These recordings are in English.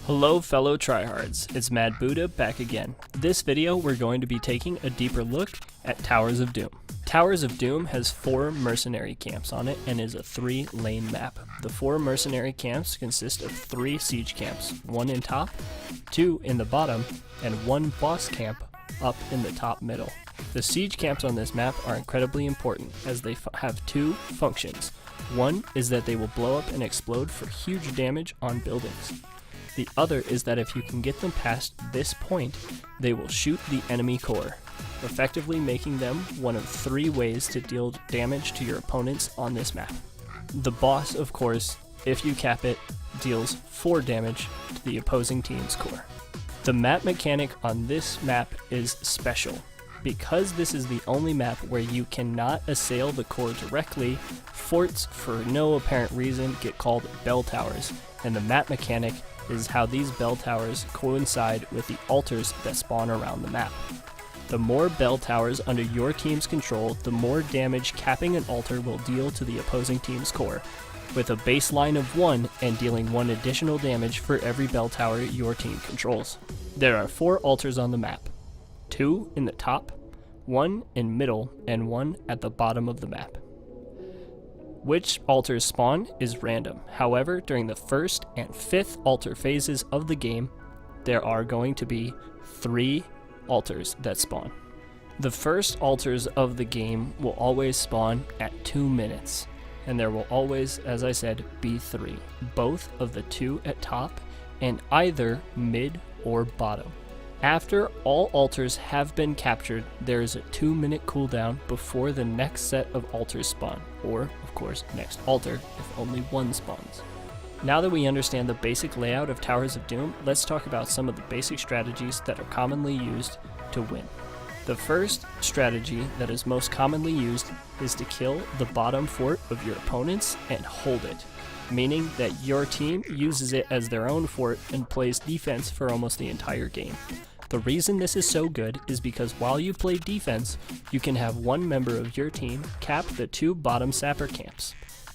Hello fellow tryhards, it's Mad Buddha back again. This video we're going to be taking a deeper look at Towers of Doom. Towers of Doom has 4 mercenary camps on it and is a 3-lane map. The 4 mercenary camps consist of 3 siege camps, 1 in top, 2 in the bottom, and 1 boss camp up in the top middle. The siege camps on this map are incredibly important as they have 2 functions. One is that they will blow up and explode for huge damage on buildings. The other is that if you can get them past this point, they will shoot the enemy core, effectively making them one of 3 ways to deal damage to your opponents on this map. The boss, of course, if you cap it, deals 4 damage to the opposing team's core. The map mechanic on this map is special. Because this is the only map where you cannot assail the core directly, forts for no apparent reason get called bell towers, and the map mechanic is how these bell towers coincide with the altars that spawn around the map. The more bell towers under your team's control, the more damage capping an altar will deal to the opposing team's core, with a baseline of 1 and dealing 1 additional damage for every bell tower your team controls. There are 4 altars on the map, 2 in the top, 1 in middle, and 1 at the bottom of the map. Which altars spawn is random. However, during the 1st and 5th altar phases of the game, there are going to be 3 altars that spawn. The first altars of the game will always spawn at 2 minutes, and there will always, as I said, be 3, both of the 2 at top and either mid or bottom. After all altars have been captured, there is a 2-minute cooldown before the next set of altars spawn, or, of course, next altar if only 1 spawns. Now that we understand the basic layout of Towers of Doom, let's talk about some of the basic strategies that are commonly used to win. The first strategy that is most commonly used is to kill the bottom fort of your opponents and hold it, meaning that your team uses it as their own fort and plays defense for almost the entire game. The reason this is so good is because while you play defense, you can have 1 member of your team cap the 2 bottom sapper camps.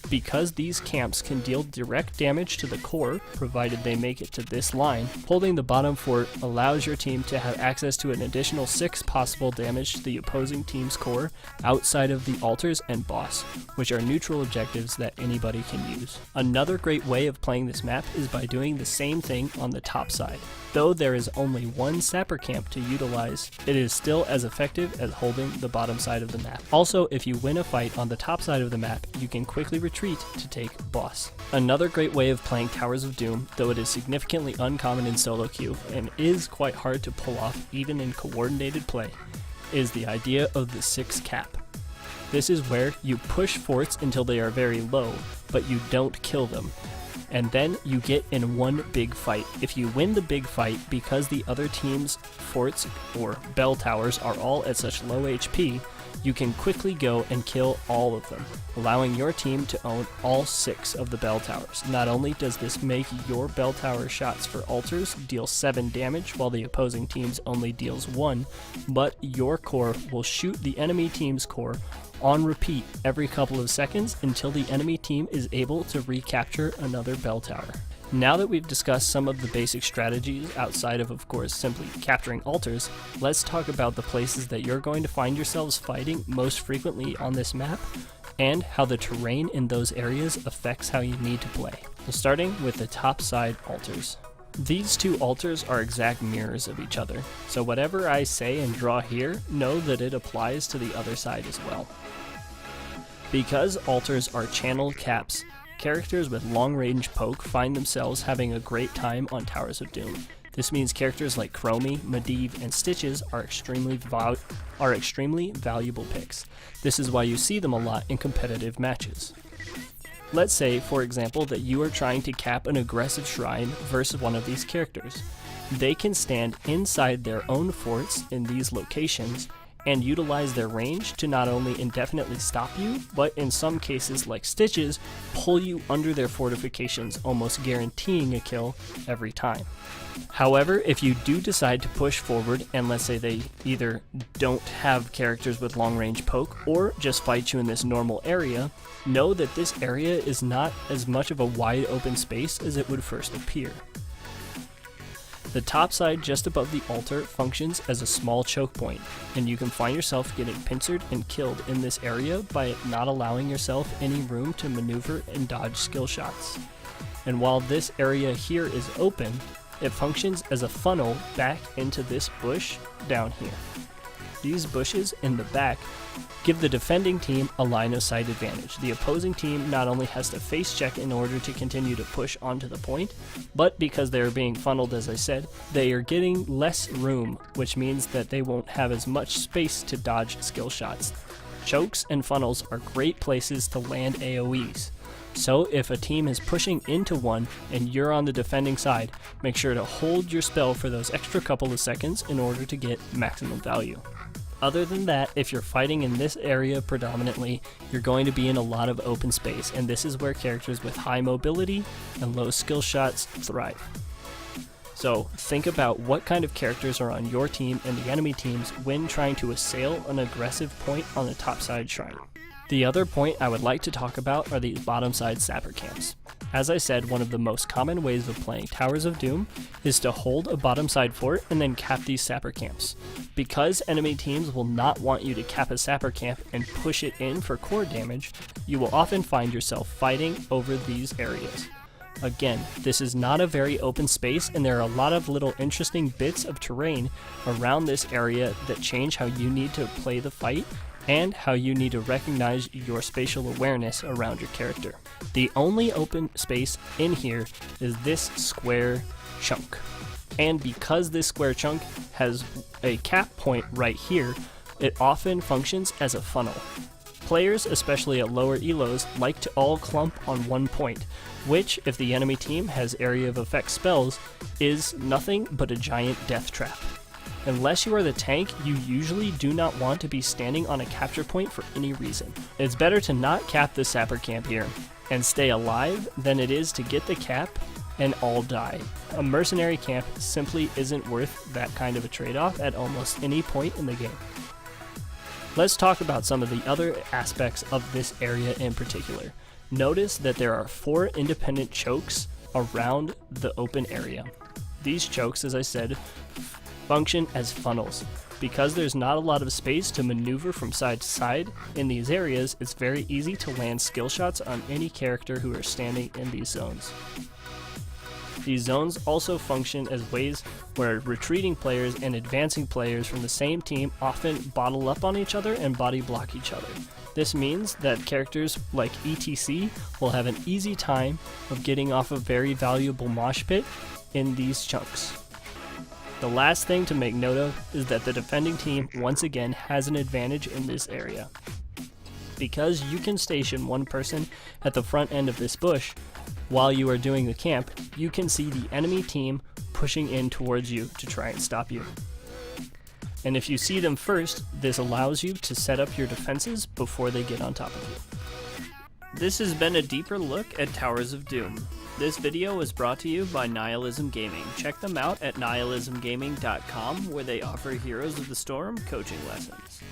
Because these camps can deal direct damage to the core, provided they make it to this line, holding the bottom fort allows your team to have access to an additional 6 possible damage to the opposing team's core outside of the altars and boss, which are neutral objectives that anybody can use. Another great way of playing this map is by doing the same thing on the top side. Though there is only 1 sapper camp to utilize, it is still as effective as holding the bottom side of the map. Also, if you win a fight on the top side of the map, you can quickly retreat to take boss. Another great way of playing Towers of Doom, though it is significantly uncommon in solo queue and is quite hard to pull off even in coordinated play, is the idea of the 6 cap. This is where you push forts until they are very low, but you don't kill them. And then you get in one big fight. If you win the big fight because the other team's forts or bell towers are all at such low HP, you can quickly go and kill all of them, allowing your team to own all 6 of the bell towers. Not only does this make your bell tower shots for altars deal 7 damage while the opposing team's only deals 1, but your core will shoot the enemy team's core on repeat every couple of seconds until the enemy team is able to recapture another bell tower. Now that we've discussed some of the basic strategies outside of course, simply capturing altars, let's talk about the places that you're going to find yourselves fighting most frequently on this map, and how the terrain in those areas affects how you need to play. So starting with the top side altars. These 2 altars are exact mirrors of each other, so whatever I say and draw here, know that it applies to the other side as well. Because altars are channel caps, characters with long-range poke find themselves having a great time on Towers of Doom. This means characters like Chromie, Medivh, and Stitches are extremely valuable picks. This is why you see them a lot in competitive matches. Let's say, for example, that you are trying to cap an aggressive shrine versus one of these characters. They can stand inside their own forts in these locations and utilize their range to not only indefinitely stop you, but in some cases like Stitch's, pull you under their fortifications, almost guaranteeing a kill every time. However, if you do decide to push forward, and let's say they either don't have characters with long range poke or just fight you in this normal area, know that this area is not as much of a wide open space as it would first appear. The top side just above the altar functions as a small choke point, and you can find yourself getting pincered and killed in this area by not allowing yourself any room to maneuver and dodge skill shots. And while this area here is open, it functions as a funnel back into this bush down here. These bushes in the back give the defending team a line of sight advantage. The opposing team not only has to face check in order to continue to push onto the point, but because they are being funneled, as I said, they are getting less room, which means that they won't have as much space to dodge skill shots. Chokes and funnels are great places to land AoEs. So if a team is pushing into one and you're on the defending side, make sure to hold your spell for those extra couple of seconds in order to get maximum value. Other than that, if you're fighting in this area predominantly, you're going to be in a lot of open space, and this is where characters with high mobility and low skill shots thrive. So think about what kind of characters are on your team and the enemy teams when trying to assail an aggressive point on the top side shrine. The other point I would like to talk about are these bottom side sapper camps. As I said, one of the most common ways of playing Towers of Doom is to hold a bottom side fort and then cap these sapper camps. Because enemy teams will not want you to cap a sapper camp and push it in for core damage, you will often find yourself fighting over these areas. Again, this is not a very open space, and there are a lot of little interesting bits of terrain around this area that change how you need to play the fight and how you need to recognize your spatial awareness around your character. The only open space in here is this square chunk. And because this square chunk has a cap point right here, it often functions as a funnel. Players, especially at lower elos, like to all clump on one point, which, if the enemy team has area of effect spells, is nothing but a giant death trap. Unless you are the tank, you usually do not want to be standing on a capture point for any reason. It's better to not cap the sapper camp here and stay alive than it is to get the cap and all die. A mercenary camp simply isn't worth that kind of a trade-off at almost any point in the game. Let's talk about some of the other aspects of this area in particular. Notice that there are 4 independent chokes around the open area. These chokes, as I said, function as funnels. Because there's not a lot of space to maneuver from side to side in these areas, it's very easy to land skill shots on any character who are standing in these zones. These zones also function as ways where retreating players and advancing players from the same team often bottle up on each other and body block each other. This means that characters like ETC will have an easy time of getting off a very valuable mosh pit in these chunks. The last thing to make note of is that the defending team once again has an advantage in this area. Because you can station one person at the front end of this bush while you are doing the camp, you can see the enemy team pushing in towards you to try and stop you. And if you see them first, this allows you to set up your defenses before they get on top of you. This has been a deeper look at Towers of Doom. This video was brought to you by Nihilism Gaming. Check them out at nihilismgaming.com, where they offer Heroes of the Storm coaching lessons.